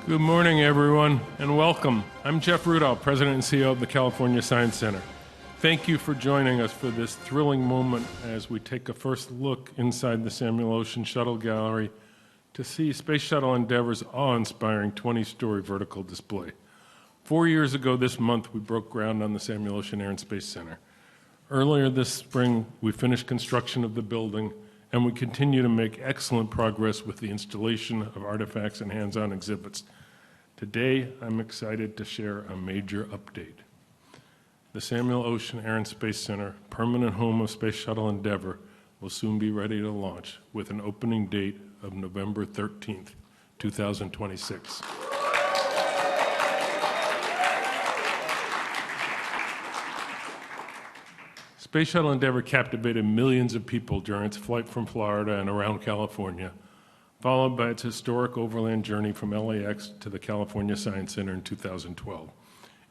Good morning, everyone, and welcome. I'm Jeff Rudolph, President and CEO of the California Science Center. Thank you for joining us for this thrilling moment as we take a first look inside the Samuel Oschin Shuttle Gallery to see Space Shuttle Endeavour's awe-inspiring 20-story vertical display. 4 years ago this month, we broke ground on the Samuel Oschin Air and Space Center. Earlier this spring, we finished construction of the building, and we continue to make excellent progress with the installation of artifacts and hands-on exhibits. Today, I'm excited to share a major update. The Samuel Oschin Air and Space Center, permanent home of Space Shuttle Endeavour, will soon be ready to launch with an opening date of November 13th, 2026. Space Shuttle Endeavour captivated millions of people during its flight from Florida and around California, followed by its historic overland journey from LAX to the California Science Center in 2012.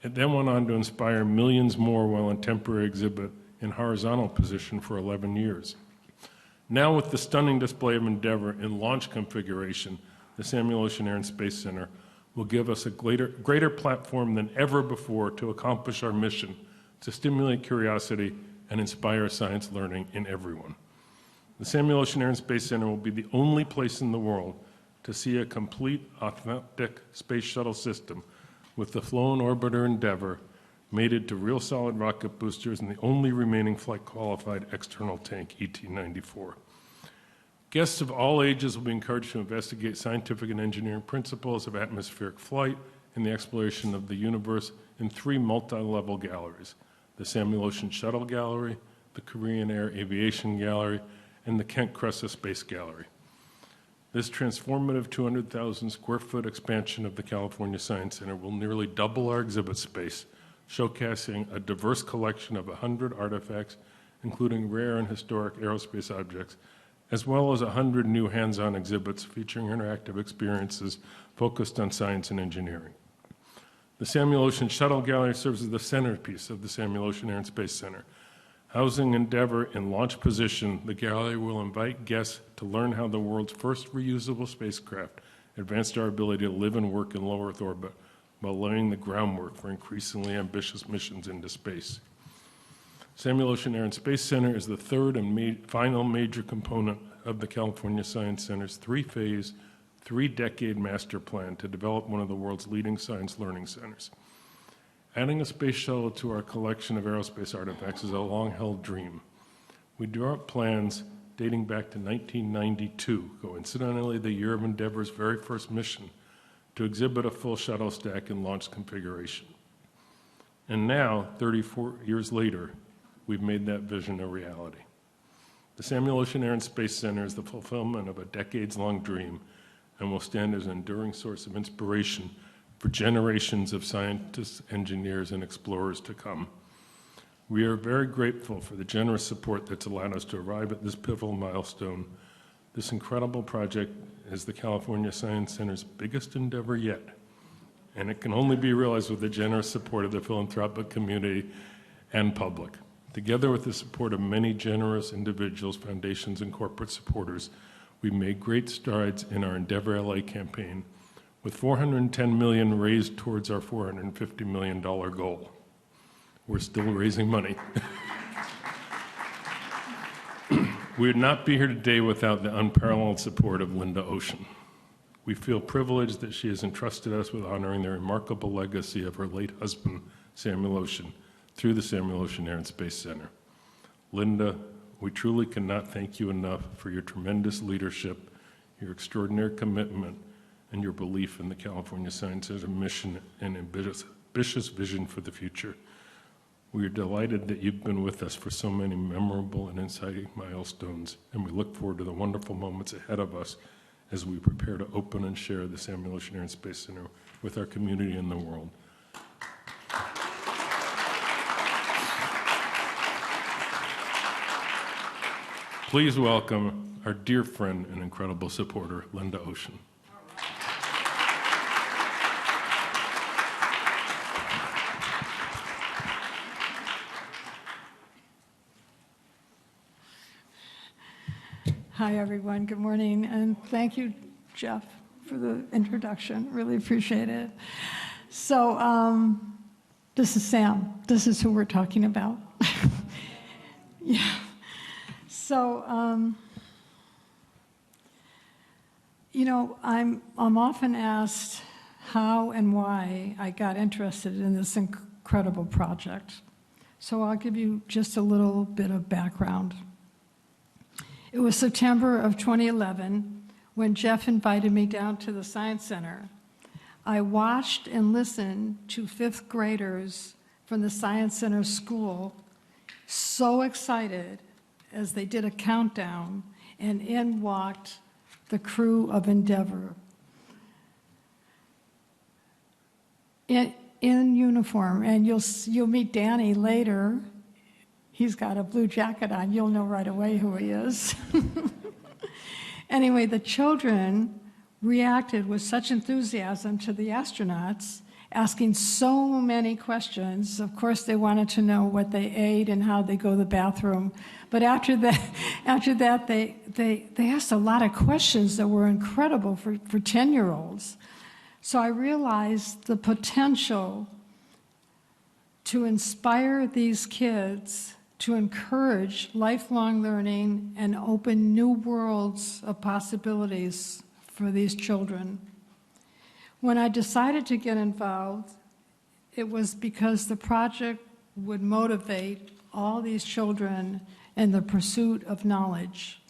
It then went on to inspire millions more while in temporary exhibit in horizontal position for 11 years. Now with the stunning display of Endeavour in launch configuration, the Samuel Oschin Air and Space Center will give us a greater platform than ever before to accomplish our mission to stimulate curiosity and inspire science learning in everyone. The Samuel Oschin Air and Space Center will be the only place in the world to see a complete, authentic space shuttle system with the flown orbiter Endeavour mated to real solid rocket boosters and the only remaining flight-qualified external tank, ET-94. Guests of all ages will be encouraged to investigate scientific and engineering principles of atmospheric flight and the exploration of the universe in 3 multi-level galleries: the Samuel Oschin Shuttle Gallery, the Korean Air Aviation Gallery, and the Kent Cressa Space Gallery. This transformative 200,000 square foot expansion of the California Science Center will nearly double our exhibit space, showcasing a diverse collection of 100 artifacts, including rare and historic aerospace objects, as well as 100 new hands-on exhibits featuring interactive experiences focused on science and engineering. The Samuel Oschin Shuttle Gallery serves as the centerpiece of the Samuel Oschin Air and Space Center. Housing Endeavour in launch position, the gallery will invite guests to learn how the world's first reusable spacecraft advanced our ability to live and work in low Earth orbit while laying the groundwork for increasingly ambitious missions into space. Samuel Oschin Air and Space Center is the third and final major component of the California Science Center's 3-phase, 3-decade master plan to develop one of the world's leading science learning centers. Adding a space shuttle to our collection of aerospace artifacts is a long-held dream. We drew up plans dating back to 1992, coincidentally the year of Endeavour's very first mission, to exhibit a full shuttle stack in launch configuration. And now, 34 years later, we've made that vision a reality. The Samuel Oschin Air and Space Center is the fulfillment of a decades-long dream and will stand as an enduring source of inspiration for generations of scientists, engineers, and explorers to come. We are very grateful for the generous support that's allowed us to arrive at this pivotal milestone. This incredible project is the California Science Center's biggest endeavor yet, and it can only be realized with the generous support of the philanthropic community and public. Together with the support of many generous individuals, foundations, and corporate supporters, we've made great strides in our Endeavour LA campaign, with $410 million raised towards our $450 million goal. We're still raising money. We would not be here today without the unparalleled support of Linda Oschin. We feel privileged that she has entrusted us with honoring the remarkable legacy of her late husband, Samuel Oschin, through the Samuel Oschin Air and Space Center. Linda, we truly cannot thank you enough for your tremendous leadership, your extraordinary commitment, and your belief in the California Science Center mission and ambitious vision for the future. We are delighted that you've been with us for so many memorable and exciting milestones, and we look forward to the wonderful moments ahead of us as we prepare to open and share the Samuel Oschin Air and Space Center with our community and the world. Please welcome our dear friend and incredible supporter, Linda Oschin. Hi, everyone. Good morning, and thank you, Jeff, for the introduction. Really appreciate it. So this is Sam. This is who we're talking about. Yeah. So, you know, I'm often asked how and why I got interested in this incredible project. So I'll give you just a little bit of background. It was September of 2011 when Jeff invited me down to the Science Center. I watched and listened to fifth graders from the Science Center school, so excited as they did a countdown, and in walked the crew of Endeavour. In uniform, and you'll meet Danny later. He's got a blue jacket on. You'll know right away who he is. Anyway, the children reacted with such enthusiasm to the astronauts, asking so many questions. Of course, they wanted to know what they ate and how they go to the bathroom. But after that, they asked a lot of questions that were incredible for 10-year-olds. So I realized the potential to inspire these kids, to encourage lifelong learning and open new worlds of possibilities for these children. When I decided to get involved, it was because the project would motivate all these children in the pursuit of knowledge.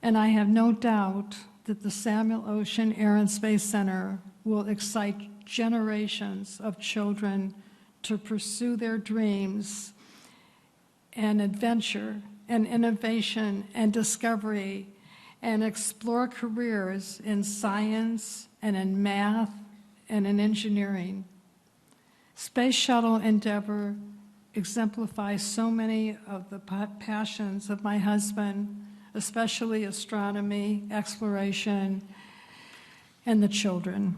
And I have no doubt that the Samuel Oschin Air and Space Center will excite generations of children to pursue their dreams and adventure and innovation and discovery and explore careers in science and in math and in engineering. Space Shuttle Endeavour exemplifies so many of the passions of my husband, especially astronomy, exploration, and the children.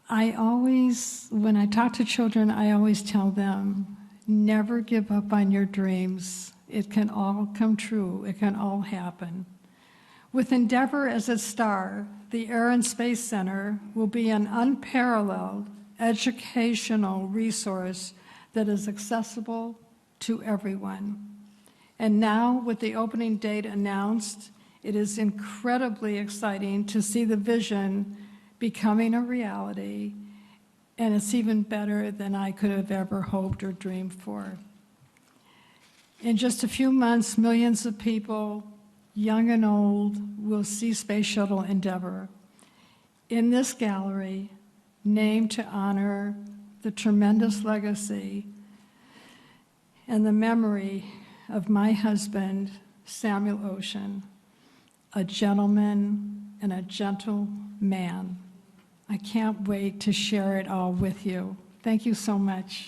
When I talk to children, I always tell them, never give up on your dreams. It can all come true. It can all happen. With Endeavour as its star, the Air and Space Center will be an unparalleled educational resource that is accessible to everyone. And now, with the opening date announced, it is incredibly exciting to see the vision becoming a reality, and it's even better than I could have ever hoped or dreamed for. In just a few months, millions of people, young and old, will see Space Shuttle Endeavour. In this gallery, named to honor the tremendous legacy and the memory of my husband, Samuel Oschin, a gentleman and a gentle man. I can't wait to share it all with you. Thank you so much.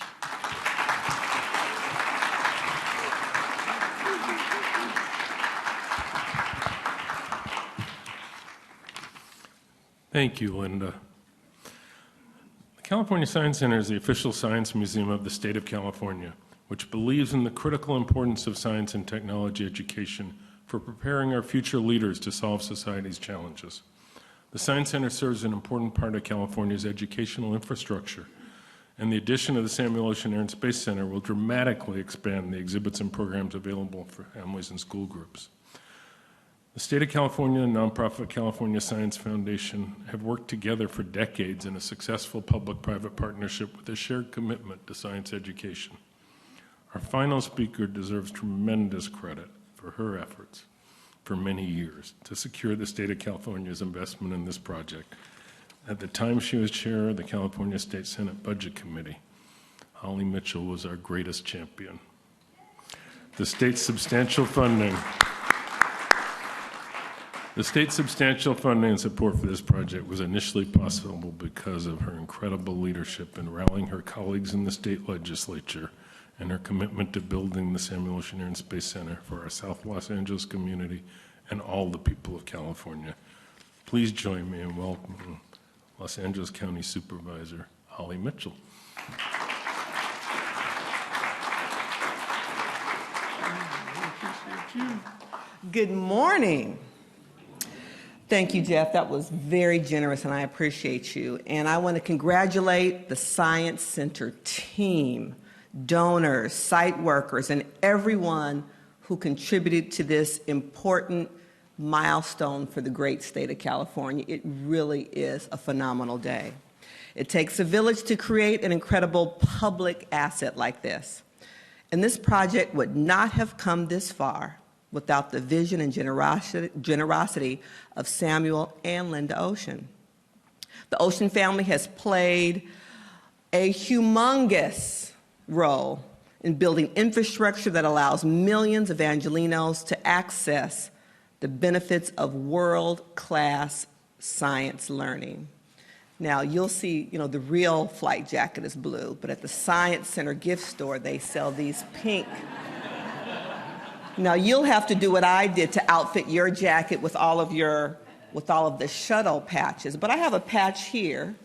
Thank you, Linda. The California Science Center is the official science museum of the state of California, which believes in the critical importance of science and technology education for preparing our future leaders to solve society's challenges. The Science Center serves an important part of California's educational infrastructure, and the addition of the Samuel Oschin Air and Space Center will dramatically expand the exhibits and programs available for families and school groups. The State of California and nonprofit California Science Foundation have worked together for decades in a successful public-private partnership with a shared commitment to science education. Our final speaker deserves tremendous credit for her efforts for many years to secure the state of California's investment in this project. At the time she was chair of the California State Senate Budget Committee, Holly Mitchell was our greatest champion. The state's substantial funding and support for this project was initially possible because of her incredible leadership in rallying her colleagues in the state legislature and her commitment to building the Samuel Oschin Air and Space Center for our South Los Angeles community and all the people of California. Please join me in welcoming Los Angeles County Supervisor Holly Mitchell. Good morning. Thank you, Jeff. That was very generous, and I appreciate you. And I want to congratulate the Science Center team, donors, site workers, and everyone who contributed to this important milestone for the great state of California. It really is a phenomenal day. It takes a village to create an incredible public asset like this. And this project would not have come this far without the vision and generosity of Samuel and Linda Oschin. The Oschin family has played a humongous role in building infrastructure that allows millions of Angelenos to access the benefits of world-class science learning. Now, you'll see, the real flight jacket is blue, but at the Science Center gift store, they sell these pink. Now, you'll have to do what I did to outfit your jacket with all of the shuttle patches. But I have a patch here.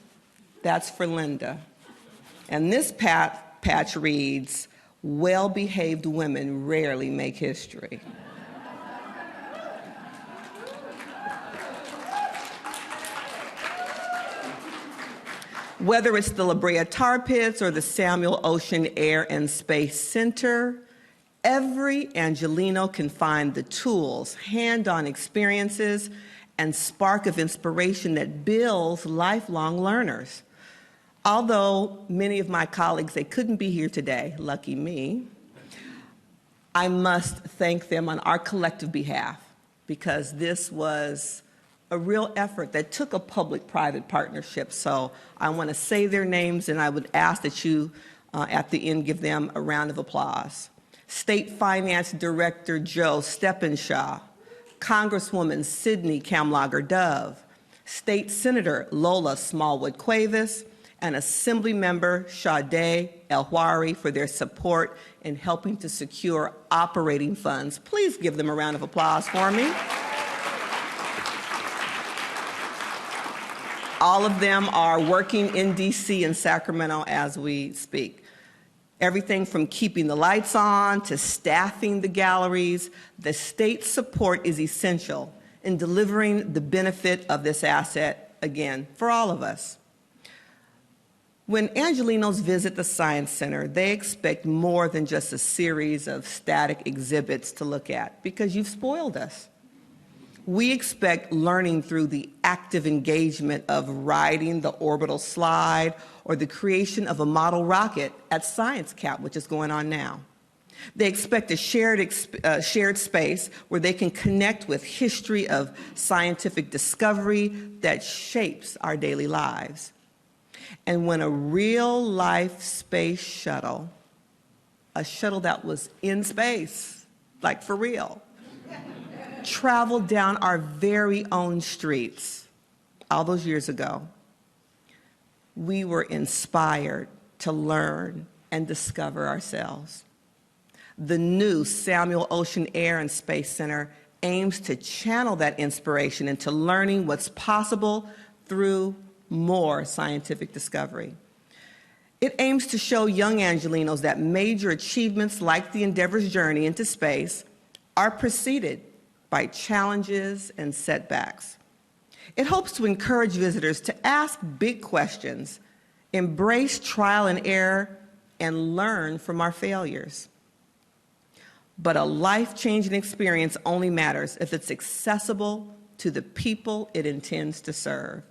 That's for Linda. And this patch reads, "Well-behaved women rarely make history." Whether it's the La Brea Tar Pits or the Samuel Oschin Air and Space Center, every Angeleno can find the tools, hand-on experiences, and spark of inspiration that builds lifelong learners. Although many of my colleagues, they couldn't be here today, lucky me, I must thank them on our collective behalf, because this was a real effort that took a public-private partnership. So I want to say their names, and I would ask that you, at the end, give them a round of applause. State Finance Director Joe Steppenshaw, Congresswoman Sydney Kamlager-Dove, State Senator Lola Smallwood-Cuevas, and Assemblymember Sade El-Hwari for their support in helping to secure operating funds. Please give them a round of applause for me. All of them are working in DC and Sacramento as we speak. Everything from keeping the lights on to staffing the galleries, the state's support is essential in delivering the benefit of this asset, again, for all of us. When Angelenos visit the Science Center, they expect more than just a series of static exhibits to look at, because you've spoiled us. We expect learning through the active engagement of riding the orbital slide or the creation of a model rocket at Science Cap, which is going on now. They expect a shared space where they can connect with history of scientific discovery that shapes our daily lives. And when a real-life space shuttle, a shuttle that was in space, like for real, traveled down our very own streets all those years ago, we were inspired to learn and discover ourselves. The new Samuel Oschin Air and Space Center aims to channel that inspiration into learning what's possible through more scientific discovery. It aims to show young Angelenos that major achievements like the Endeavor's journey into space are preceded by challenges and setbacks. It hopes to encourage visitors to ask big questions, embrace trial and error, and learn from our failures. But a life-changing experience only matters if it's accessible to the people it intends to serve.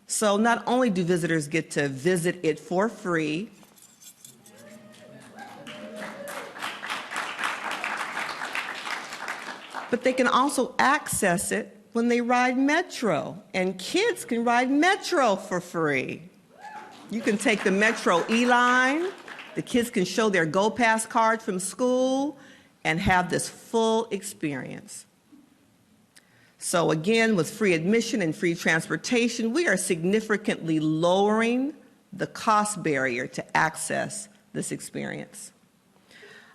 So not only do visitors get to visit it for free, but they can also access it when they ride Metro, and kids can ride Metro for free. You can take the Metro E-Line, the kids can show their Go Pass card from school, and have this full experience. So again, with free admission and free transportation, we are significantly lowering the cost barrier to access this experience.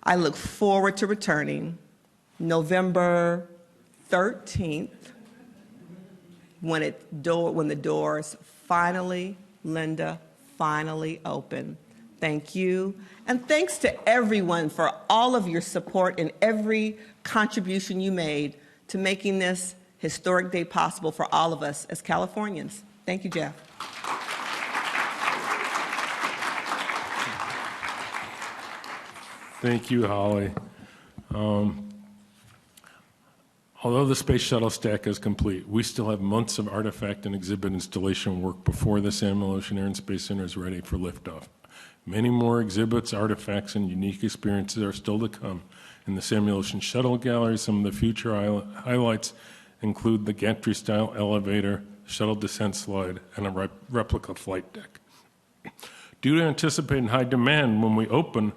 I look forward to returning November 13th, when the doors finally, Linda, finally open. Thank you. And thanks to everyone for all of your support and every contribution you made to making this historic day possible for all of us as Californians. Thank you, Jeff. Thank you, Holly. Although the Space Shuttle stack is complete, we still have months of artifact and exhibit installation work before the Samuel Oschin Air and Space Center is ready for liftoff. Many more exhibits, artifacts, and unique experiences are still to come in the Samuel Oschin Shuttle Gallery. Some of the future highlights include the gantry-style elevator, shuttle descent slide, and a replica flight deck. Due to anticipated high demand when we open,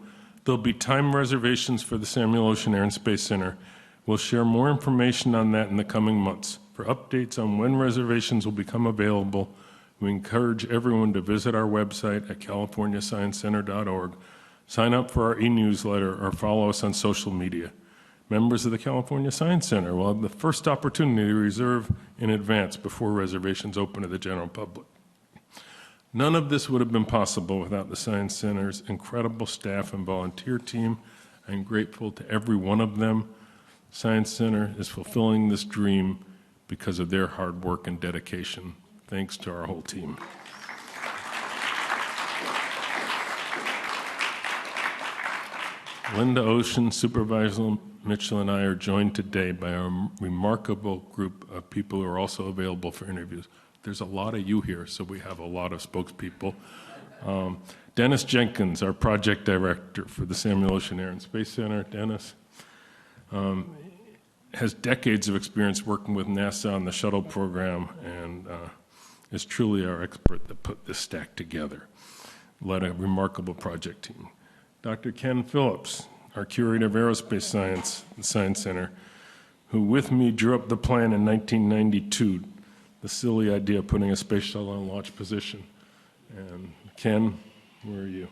there'll be time reservations for the Samuel Oschin Air and Space Center. We'll share more information on that in the coming months. For updates on when reservations will become available, we encourage everyone to visit our website at californiasciencecenter.org, sign up for our e-newsletter, or follow us on social media. Members of the California Science Center will have the first opportunity to reserve in advance before reservations open to the general public. None of this would have been possible without the Science Center's incredible staff and volunteer team. I'm grateful to every one of them. Science Center is fulfilling this dream because of their hard work and dedication. Thanks to our whole team. Linda Oschin, Supervisor Mitchell, and I are joined today by a remarkable group of people who are also available for interviews. There's a lot of you here, so we have a lot of spokespeople. Dennis Jenkins, our project director for the Samuel Oschin Air and Space Center. Dennis has decades of experience working with NASA on the shuttle program and is truly our expert that put this stack together. Led a remarkable project team. Dr. Ken Phillips, our curator of aerospace science at the Science Center, who with me drew up the plan in 1992, the silly idea of putting a space shuttle in launch position. And Ken, where are you?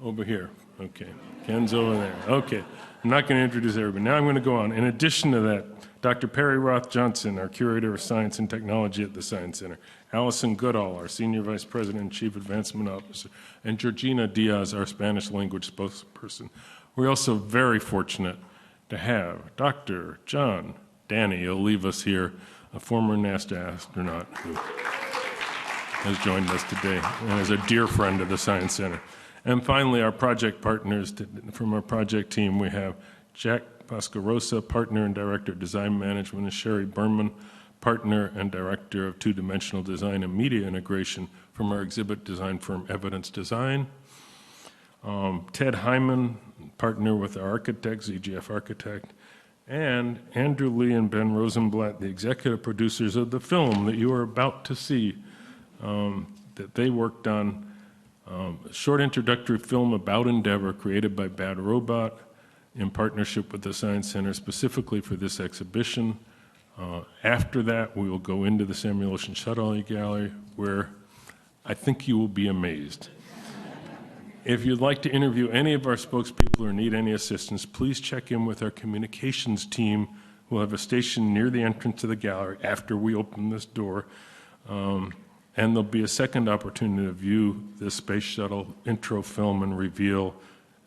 Over here. Okay. Ken's over there. Okay. I'm not going to introduce everybody. Now I'm going to go on. In addition to that, Dr. Perry Roth Johnson, our curator of science and technology at the Science Center. Allison Goodall, our senior vice president and chief advancement officer. And Georgina Diaz, our Spanish language spokesperson. We're also very fortunate to have Dr. John Danny, he'll leave us here, a former NASA astronaut who has joined us today and is a dear friend of the Science Center. And finally, our project partners from our project team, we have Jack Pascarosa, partner and director of design management, and Sherry Berman, partner and director of two-dimensional design and media integration from our exhibit design firm Evidence Design. Ted Hyman, partner with our architects, EGF Architect, and Andrew Lee and Ben Rosenblatt, the executive producers of the film that you are about to see, that they worked on. A short introductory film about Endeavour created by Bad Robot in partnership with the Science Center specifically for this exhibition. After that, we will go into the Samuel Oschin Shuttle Gallery where I think you will be amazed. If you'd like to interview any of our spokespeople or need any assistance, please check in with our communications team. We'll have a station near the entrance to the gallery after we open this door. And there'll be a second opportunity to view the Space Shuttle intro film and reveal,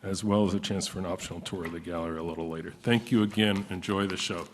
as well as a chance for an optional tour of the gallery a little later. Thank you again. Enjoy the show.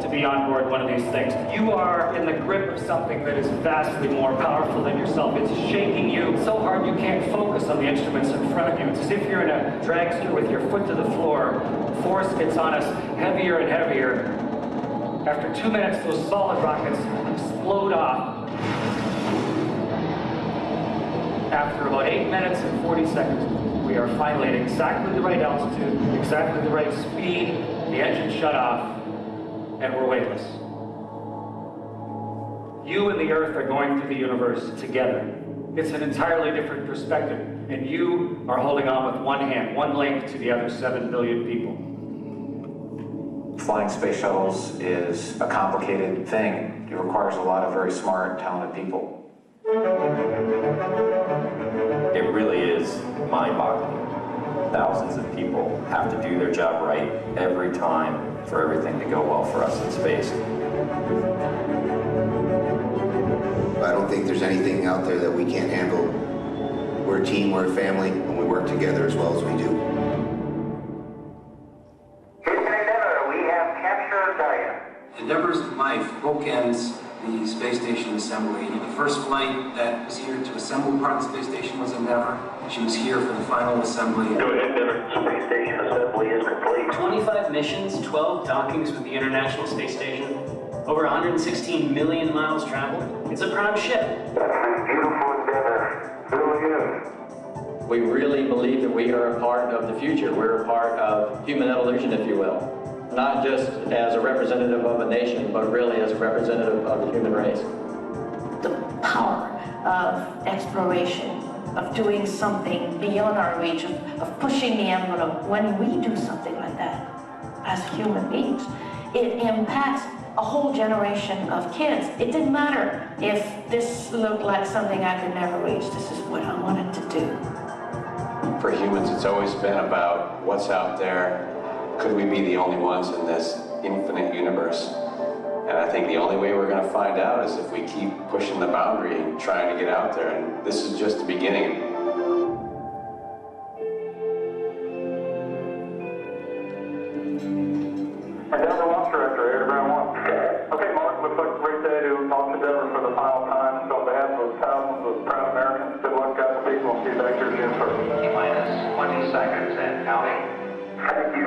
To be on on board one of these things. You are in the grip of something that is vastly more powerful than yourself. It's shaking you so hard you can't focus on the instruments in front of you. It's as if you're in a dragster with your foot to the floor. Force gets on us heavier and heavier. After 2 minutes, those solid rockets explode off. After about 8 minutes and 40 seconds, we are finally at exactly the right altitude, exactly the right speed. The engine shut off, and we're weightless. You and the Earth are going through the universe together. It's an entirely different perspective, and you are holding on with one hand, one link to the other 7 billion people. Flying space shuttles is a complicated thing. It requires a lot of very smart, talented people. It really is mind-boggling. Thousands of people have to do their job right every time for everything to go well for us in space. I don't think there's anything out there that we can't handle. We're a team, we're a family, and we work together as well as we do. Houston Endeavour, we have captured Gaia. Endeavour's life bookends the space station assembly. The first flight that was here to assemble part of the space station was Endeavour. She was here for the final assembly. Go ahead, Endeavour. Space station assembly is complete. 25 missions, 12 dockings with the International Space Station, over 116 million miles traveled. It's a proud ship. That's a beautiful Endeavour. Really is. We really believe that we are a part of the future. We're a part of human evolution, if you will. Not just as a representative of a nation, but really as a representative of the human race. The power of exploration, of doing something beyond our reach, of pushing the envelope. When we do something like that as human beings, it impacts a whole generation of kids. It didn't matter if this looked like something I could never reach. This is what I wanted to do. For humans, it's always been about what's out there. Could we be the only ones in this infinite universe? And I think the only way we're going to find out is if we keep pushing the boundary and trying to get out there. And this is just the beginning. Endeavour Launch Director, Air to Ground 1. Okay, Mark, looks like a great day to launch Endeavour for the final time. So on behalf of thousands of proud Americans, good luck, Godspeed. We'll see you back here June 1st. T-minus 20 seconds and counting. Thank you.